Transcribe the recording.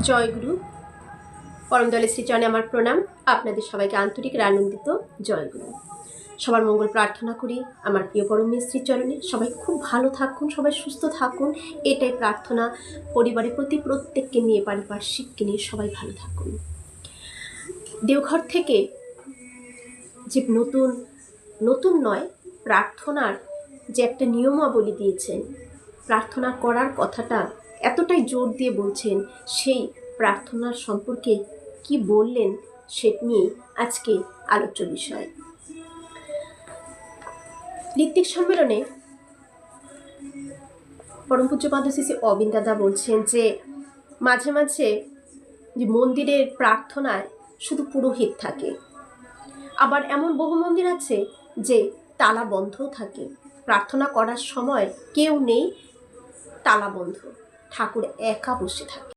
জয়গুরু পরম দয়ালে শ্রীচরণে আমার প্রণাম। আপনাদের সবাইকে আন্তরিক আনন্দিত জয়গুরু। সবার মঙ্গল প্রার্থনা করি আমার প্রিয় পরমের শ্রীচরণে। সবাই খুব ভালো থাকুন, সবাই সুস্থ থাকুন, এটাই প্রার্থনা। পরিবারের প্রতি প্রত্যেককে নিয়ে, পারিপার্শ্বিককে নিয়ে সবাই ভালো থাকুন। দেওঘর থেকে যে নতুন নয়, প্রার্থনার যে একটা নিয়মাবলী দিয়েছেন, প্রার্থনা করার কথাটা এতটাই জোর দিয়ে বলছেন, সেই প্রার্থনার সম্পর্কে কি বললেন সে নিয়ে আজকে আলোচ্য বিষয়। ঋত্বিক সম্মেলনে পরম পূজ্যপাদ শ্রী শ্রী অবিন্দ দাদা বলছেন যে মাঝে মাঝে যে মন্দিরের প্রার্থনায় শুধু পুরোহিত থাকে, আবার এমন বহু মন্দির আছে যে তালা বন্ধও থাকে। প্রার্থনা করার সময় কেউ নেই, তালা বন্ধ, ঠাকুর একা বসে থাকে।